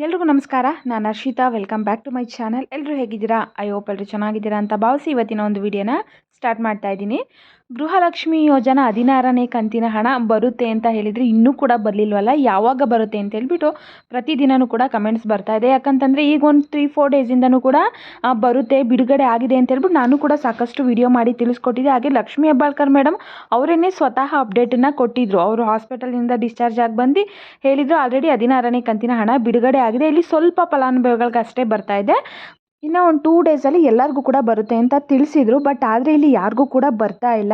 ಎಲ್ರಿಗೂ ನಮಸ್ಕಾರ. ನಾನು Harshitha. Welcome back to my channel. ಎಲ್ಲರೂ ಹೇಗಿದ್ದೀರಾ? ಐ ಹೋಪ್ ಎಲ್ಲರೂ ಚೆನ್ನಾಗಿದ್ದೀರಾ ಅಂತ ಭಾವಿಸಿ ಇವತ್ತಿನ ಒಂದು ವಿಡಿಯೋನ ಸ್ಟಾರ್ಟ್ ಮಾಡ್ತಾ ಇದ್ದೀನಿ. ಗೃಹಲಕ್ಷ್ಮಿ ಯೋಜನಾ 16ನೇ ಕಂತಿನ ಹಣ ಬರುತ್ತೆ ಅಂತ ಹೇಳಿದರೆ ಇನ್ನೂ ಕೂಡ ಬರಲಿಲ್ವಲ್ಲ, ಯಾವಾಗ ಬರುತ್ತೆ ಅಂತ ಹೇಳ್ಬಿಟ್ಟು ಪ್ರತಿದಿನವೂ ಕೂಡ ಕಮೆಂಟ್ಸ್ ಬರ್ತಾ ಇದೆ. ಯಾಕಂತಂದರೆ ಈಗ ಒಂದು 3-4 ಡೇಸಿಂದನೂ ಕೂಡ ಬರುತ್ತೆ, ಬಿಡುಗಡೆ ಆಗಿದೆ ಅಂತ ಹೇಳ್ಬಿಟ್ಟು ನಾನು ಕೂಡ ಸಾಕಷ್ಟು ವಿಡಿಯೋ ಮಾಡಿ ತಿಳಿಸ್ಕೊಟ್ಟಿದ್ದೆ. ಹಾಗೆ ಲಕ್ಷ್ಮಿ ಹೆಬ್ಬಾಳ್ಕರ್ ಮೇಡಮ್ ಅವರೇನೇ ಸ್ವತಃ ಅಪ್ಡೇಟನ್ನು ಕೊಟ್ಟಿದ್ದರು. ಅವರು ಹಾಸ್ಪಿಟಲಿಂದ ಡಿಸ್ಚಾರ್ಜ್ ಆಗಿ ಬಂದು ಹೇಳಿದರು ಆಲ್ರೆಡಿ 16ನೇ ಕಂತಿನ ಹಣ ಬಿಡುಗಡೆ ಆಗಿದೆ, ಇಲ್ಲಿ ಸ್ವಲ್ಪ ಫಲಾನುಭವಿಗಳಿಗೆ ಅಷ್ಟೇ ಬರ್ತಾ ಇದೆ, ಇನ್ನು ಒಂದು 2 ಡೇಸಲ್ಲಿ ಎಲ್ಲರಿಗೂ ಕೂಡ ಬರುತ್ತೆ ಅಂತ ತಿಳಿಸಿದರು. ಬಟ್ ಆದರೆ ಇಲ್ಲಿ ಯಾರಿಗೂ ಕೂಡ ಬರ್ತಾ ಇಲ್ಲ,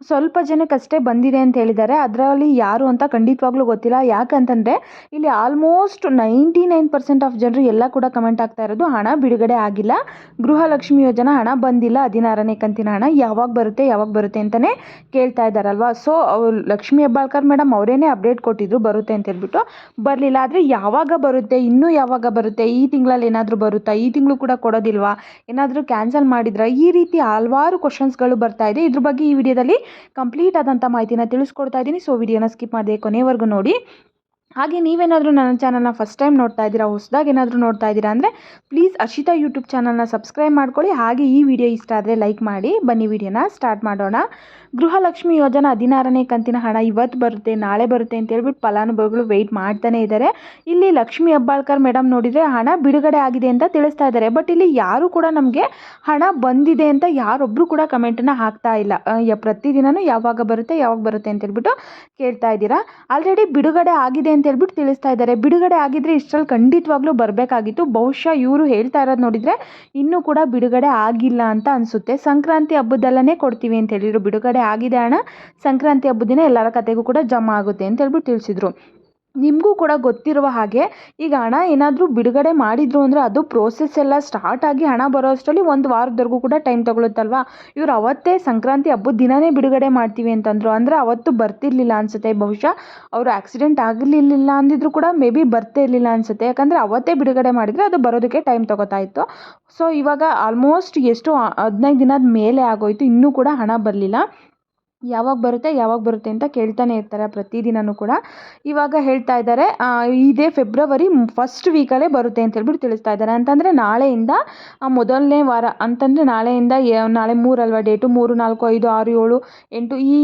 ಸ್ವಲ್ಪ ಜನಕ್ಕಷ್ಟೇ ಬಂದಿದೆ ಅಂತ ಹೇಳಿದ್ದಾರೆ. ಅದರಲ್ಲಿ ಯಾರು ಅಂತ ಖಂಡಿತವಾಗ್ಲೂ ಗೊತ್ತಿಲ್ಲ. ಯಾಕಂತಂದರೆ ಇಲ್ಲಿ ಆಲ್ಮೋಸ್ಟ್ 99% ಆಫ್ ಜನರು ಎಲ್ಲ ಕೂಡ ಕಮೆಂಟ್ ಆಗ್ತಾ ಇರೋದು ಹಣ ಬಿಡುಗಡೆ ಆಗಿಲ್ಲ, ಗೃಹಲಕ್ಷ್ಮಿ ಯೋಜನಾ ಹಣ ಬಂದಿಲ್ಲ, 16ನೇ ಕಂತಿನ ಹಣ ಯಾವಾಗ ಬರುತ್ತೆ ಅಂತಲೇ ಕೇಳ್ತಾ ಇದ್ದಾರಲ್ವ. ಸೊ ಲಕ್ಷ್ಮಿ ಹೆಬ್ಬಾಳ್ಕರ್ ಮೇಡಮ್ ಅವರೇನೇ ಅಪ್ಡೇಟ್ ಕೊಟ್ಟಿದ್ರು ಬರುತ್ತೆ ಅಂತ ಹೇಳ್ಬಿಟ್ಟು, ಬರಲಿಲ್ಲ. ಆದರೆ ಯಾವಾಗ ಬರುತ್ತೆ, ಇನ್ನೂ ಯಾವಾಗ ಬರುತ್ತೆ, ಈ ತಿಂಗಳಲ್ಲಿ ಏನಾದರೂ ಬರುತ್ತಾ, ಈ ತಿಂಗಳು ಕೂಡ ಕೊಡೋದಿಲ್ವಾ, ಏನಾದರೂ ಕ್ಯಾನ್ಸಲ್ ಮಾಡಿದ್ರಾ, ಈ ರೀತಿ ಹಲವಾರು ಕ್ವಶನ್ಸ್ಗಳು ಬರ್ತಾ ಇದೆ. ಇದ್ರ ಬಗ್ಗೆ ಈ ವಿಡಿಯೋದಲ್ಲಿ ಕಂಪ್ಲೀಟ್ ಆದಂಥ ಮಾಹಿತಿನ ತಿಳಿಸ್ಕೊಡ್ತಾ ಇದ್ದೀನಿ. ಸೊ ವಿಡಿಯೋನ ಸ್ಕಿಪ್ ಮಾಡದೆ ಕೊನೆವರೆಗೂ ನೋಡಿ. ಹಾಗೆ ನೀವೇನಾದರೂ ನನ್ನ ಚಾನಲ್ನ ಫಸ್ಟ್ ಟೈಮ್ ನೋಡ್ತಾ ಇದ್ದೀರಾ, ಹೊಸದಾಗಿ ಏನಾದರೂ ನೋಡ್ತಾ ಇದ್ದೀರಾ ಅಂದರೆ ಪ್ಲೀಸ್ ಹರ್ಷಿತಾ ಯೂಟ್ಯೂಬ್ ಚಾನಲ್ನ ಸಬ್ಸ್ಕ್ರೈಬ್ ಮಾಡ್ಕೊಳ್ಳಿ. ಹಾಗೆ ಈ ವಿಡಿಯೋ ಇಷ್ಟ ಆದರೆ ಲೈಕ್ ಮಾಡಿ. ಬನ್ನಿ ವಿಡಿಯೋನ ಸ್ಟಾರ್ಟ್ ಮಾಡೋಣ. ಗೃಹಲಕ್ಷ್ಮಿ ಯೋಜನಾ 16ನೇ ಕಂತಿನ ಹಣ ಇವತ್ತು ಬರುತ್ತೆ, ನಾಳೆ ಬರುತ್ತೆ ಅಂತ ಹೇಳ್ಬಿಟ್ಟು ಫಲಾನುಭವಿಗಳು ವೆಯ್ಟ್ ಮಾಡ್ತಾನೆ ಇದ್ದಾರೆ. ಇಲ್ಲಿ ಲಕ್ಷ್ಮಿ ಹೆಬ್ಬಾಳ್ಕರ್ ಮೇಡಮ್ ನೋಡಿದರೆ ಹಣ ಬಿಡುಗಡೆ ಆಗಿದೆ ಅಂತ ತಿಳಿಸ್ತಾ ಇದ್ದಾರೆ. ಬಟ್ ಇಲ್ಲಿ ಯಾರು ಕೂಡ ನಮಗೆ ಹಣ ಬಂದಿದೆ ಅಂತ ಯಾರೊಬ್ಬರು ಕೂಡ ಕಮೆಂಟನ್ನು ಹಾಕ್ತಾ ಇಲ್ಲ. ಪ್ರತಿದಿನವೂ ಯಾವಾಗ ಬರುತ್ತೆ ಅಂತ ಹೇಳ್ಬಿಟ್ಟು ಕೇಳ್ತಾ ಇದ್ದೀರಾ. ಆಲ್ರೆಡಿ ಬಿಡುಗಡೆ ಆಗಿದೆ ಅಂತ ಹೇಳ್ಬಿಟ್ಟು ತಿಳಿಸ್ತಾ ಇದ್ದಾರೆ. ಬಿಡುಗಡೆ ಆಗಿದ್ರೆ ಇಷ್ಟರಲ್ಲಿ ಖಂಡಿತವಾಗ್ಲೂ ಬರಬೇಕಾಗಿತ್ತು. ಬಹುಶಃ ಇವರು ಹೇಳ್ತಾ ಇರೋದು ನೋಡಿದರೆ ಇನ್ನೂ ಕೂಡ ಬಿಡುಗಡೆ ಆಗಿಲ್ಲ ಅಂತ ಅನಿಸುತ್ತೆ. ಸಂಕ್ರಾಂತಿ ಹಬ್ಬದಲ್ಲೇ ಕೊಡ್ತೀವಿ ಅಂತ ಹೇಳಿದರು. ಬಿಡುಗಡೆ ಆಗಿದೆ ಹಣ, ಸಂಕ್ರಾಂತಿ ಹಬ್ಬದ ದಿನ ಎಲ್ಲರ ಕತೆಗೂ ಕೂಡ ಜಮಾ ಆಗುತ್ತೆ ಅಂತ ಹೇಳ್ಬಿಟ್ಟು ತಿಳಿಸಿದ್ರು. ನಿಮಗೂ ಕೂಡ ಗೊತ್ತಿರುವ ಹಾಗೆ ಈಗ ಹಣ ಏನಾದರೂ ಬಿಡುಗಡೆ ಮಾಡಿದ್ರು ಅಂದರೆ ಅದು ಪ್ರೋಸೆಸ್ ಎಲ್ಲ ಸ್ಟಾರ್ಟ್ ಆಗಿ ಹಣ ಬರೋ ಅಷ್ಟರಲ್ಲಿ 1 ವಾರದವರೆಗೂ ಕೂಡ ಟೈಮ್ ತೊಗೊಳುತ್ತಲ್ವ. ಇವರು ಅವತ್ತೇ ಸಂಕ್ರಾಂತಿ ಹಬ್ಬದ ದಿನವೇ ಬಿಡುಗಡೆ ಮಾಡ್ತೀವಿ ಅಂತಂದರು. ಅಂದರೆ ಅವತ್ತು ಬರ್ತಿರ್ಲಿಲ್ಲ ಅನಿಸುತ್ತೆ. ಬಹುಶಃ ಅವರು ಆಕ್ಸಿಡೆಂಟ್ ಆಗಲಿಲ್ಲ ಅಂದಿದ್ರು ಕೂಡ ಮೇ ಬಿ ಬರ್ತಾ ಇರಲಿಲ್ಲ ಅನಿಸುತ್ತೆ. ಯಾಕಂದರೆ ಅವತ್ತೇ ಬಿಡುಗಡೆ ಮಾಡಿದರೆ ಅದು ಬರೋದಕ್ಕೆ ಟೈಮ್ ತೊಗೋತಾ ಇತ್ತು. ಸೊ ಇವಾಗ ಆಲ್ಮೋಸ್ಟ್ ಎಷ್ಟು 15 ದಿನದ ಮೇಲೆ ಆಗೋಯಿತು, ಇನ್ನೂ ಕೂಡ ಹಣ ಬರಲಿಲ್ಲ. ಯಾವಾಗ ಬರುತ್ತೆ ಅಂತ ಕೇಳ್ತಾನೆ ಇರ್ತಾರೆ ಪ್ರತಿದಿನವೂ ಕೂಡ. ಇವಾಗ ಹೇಳ್ತಾ ಇದ್ದಾರೆ ಇದೇ ಫೆಬ್ರವರಿ ಫಸ್ಟ್ ವೀಕಲ್ಲೇ ಬರುತ್ತೆ ಅಂತ ಹೇಳ್ಬಿಟ್ಟು ತಿಳಿಸ್ತಾ ಇದ್ದಾರೆ. ಅಂತಂದರೆ ನಾಳೆಯಿಂದ ಮೊದಲನೇ ವಾರ ಅಂತಂದರೆ ನಾಳೆಯಿಂದ ನಾಳೆ 3 ಅಲ್ವಾ ಡೇಟು, 3, 4, 5, 6, 7, 8 ಈ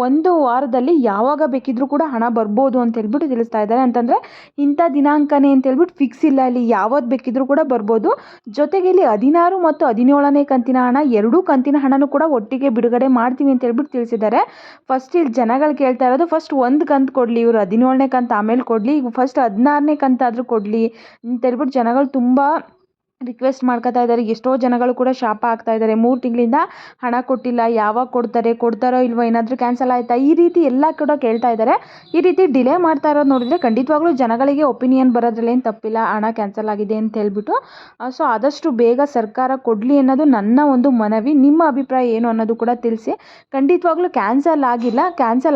ಒಂದು ವಾರದಲ್ಲಿ ಯಾವಾಗ ಬೇಕಿದ್ರೂ ಕೂಡ ಹಣ ಬರ್ಬೋದು ಅಂತ ಹೇಳ್ಬಿಟ್ಟು ತಿಳಿಸ್ತಾ ಇದ್ದಾರೆ. ಅಂತಂದರೆ ಇಂಥ ದಿನಾಂಕನೇ ಅಂತ ಹೇಳ್ಬಿಟ್ಟು ಫಿಕ್ಸ್ ಇಲ್ಲ, ಇಲ್ಲಿ ಯಾವತ್ತು ಬೇಕಿದ್ರೂ ಕೂಡ ಬರ್ಬೋದು. ಜೊತೆಗೆ ಇಲ್ಲಿ 16 ಮತ್ತು 17ನೇ ಕಂತಿನ ಹಣ, 2 ಕಂತಿನ ಹಣನೂ ಕೂಡ ಒಟ್ಟಿಗೆ ಬಿಡುಗಡೆ ಮಾಡ್ತೀವಿ ಅಂತ ಹೇಳ್ಬಿಟ್ಟು ತಿಳಿಸಿದ್ದಾರೆ. ಫಸ್ಟ್ ಇಲ್ಲಿ ಜನಗಳು ಕೇಳ್ತಾ ಇರೋದು ಫಸ್ಟ್ 1 ಕಂತು ಕೊಡಲಿ, ಇವರು 17ನೇ ಕಂತು ಆಮೇಲೆ ಕೊಡಲಿ, ಈಗ ಫಸ್ಟ್ 16ನೇ ಕಂತಾದರೂ ಕೊಡಲಿ ಅಂತ ಹೇಳ್ಬಿಟ್ಟು ಜನಗಳು ತುಂಬ ರಿಕ್ವೆಸ್ಟ್ ಮಾಡ್ಕೊತಾ ಇದ್ದಾರೆ. ಎಷ್ಟೋ ಜನಗಳು ಕೂಡ ಶಾಪ ಆಗ್ತಾ ಇದ್ದಾರೆ. 3 ತಿಂಗಳಿಂದ ಹಣ ಕೊಟ್ಟಿಲ್ಲ, ಯಾವಾಗ ಕೊಡ್ತಾರೋ ಇಲ್ವೋ, ಏನಾದರೂ ಕ್ಯಾನ್ಸಲ್ ಆಯಿತಾ, ಈ ರೀತಿ ಎಲ್ಲ ಕೂಡ ಕೇಳ್ತಾ ಇದ್ದಾರೆ. ಈ ರೀತಿ ಡಿಲೇ ಮಾಡ್ತಾ ಇರೋದು ನೋಡಿದರೆ ಖಂಡಿತವಾಗ್ಲೂ ಜನಗಳಿಗೆ ಒಪಿನಿಯನ್ ಬರೋದ್ರಲ್ಲೇನು ತಪ್ಪಿಲ್ಲ, ಹಣ ಕ್ಯಾನ್ಸಲ್ ಆಗಿದೆ ಅಂತ ಹೇಳ್ಬಿಟ್ಟು. ಸೊ ಆದಷ್ಟು ಬೇಗ ಸರ್ಕಾರ ಕೊಡಲಿ ಅನ್ನೋದು ನನ್ನ ಒಂದು ಮನವಿ. ನಿಮ್ಮ ಅಭಿಪ್ರಾಯ ಏನು ಅನ್ನೋದು ಕೂಡ ತಿಳಿಸಿ. ಖಂಡಿತವಾಗ್ಲೂ ಕ್ಯಾನ್ಸಲ್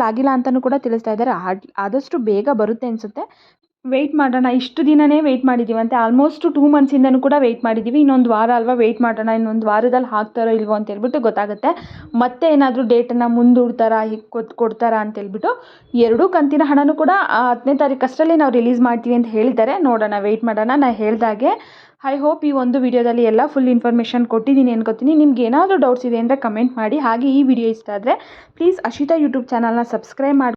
ಆಗಿಲ್ಲ ಅಂತಲೂ ಕೂಡ ತಿಳಿಸ್ತಾ ಇದ್ದಾರೆ. ಆದಷ್ಟು ಬೇಗ ಬರುತ್ತೆ ಅನಿಸುತ್ತೆ. ವೆಯ್ಟ್ ಮಾಡೋಣ. ಇಷ್ಟು ದಿನವೇ ವೆಯ್ಟ್ ಮಾಡಿದ್ದೀವಂತೆ, ಆಲ್ಮೋಸ್ಟ್ 2 ಮಂತ್ಸಿಂದನೂ ಕೂಡ ವೆಯ್ಟ್ ಮಾಡಿದ್ದೀವಿ. ಇನ್ನೊಂದು ವಾರ ಅಲ್ವಾ, ವೆಯ್ಟ್ ಮಾಡೋಣ, ಇನ್ನೊಂದು ವಾರದಲ್ಲಿ ಹಾಕ್ತಾರೋ ಇಲ್ವೋ ಅಂತ ಹೇಳ್ಬಿಟ್ಟು ಗೊತ್ತಾಗುತ್ತೆ. ಮತ್ತೆ ಏನಾದರೂ ಡೇಟನ್ನು ಮುಂದೂಡ್ತಾರಾ, ಕೊಡ್ತಾರಾ ಅಂತ ಹೇಳ್ಬಿಟ್ಟು. 2 ಕಂತಿನ ಹಣನೂ ಕೂಡ 10ನೇ ತಾರೀಕು ಅಷ್ಟರಲ್ಲಿ ನಾವು ರಿಲೀಸ್ ಮಾಡ್ತೀವಿ ಅಂತ ಹೇಳಿದ್ದಾರೆ. ನೋಡೋಣ, ವೆಯ್ಟ್ ಮಾಡೋಣ. ನಾನು ಹೇಳ್ದಾಗೆ ಐ ಹೋಪ್ ಈ ಒಂದು ವಿಡಿಯೋದಲ್ಲಿ ಎಲ್ಲ ಫುಲ್ ಇನ್ಫಾರ್ಮೇಷನ್ ಕೊಟ್ಟಿದ್ದೀನಿ ಅನ್ಕೋತೀನಿ. ನಿಮ್ಗೆ ಏನಾದರೂ ಡೌಟ್ಸ್ ಇದೆ ಅಂದರೆ ಕಮೆಂಟ್ ಮಾಡಿ. ಹಾಗೆ ಈ ವಿಡಿಯೋ ಇಷ್ಟ ಆದರೆ ಪ್ಲೀಸ್ ಹರ್ಷಿತಾ ಯೂಟ್ಯೂಬ್ ಚಾನಲ್ನ ಸಬ್ಸ್ಕ್ರೈಬ್ ಮಾಡಿ.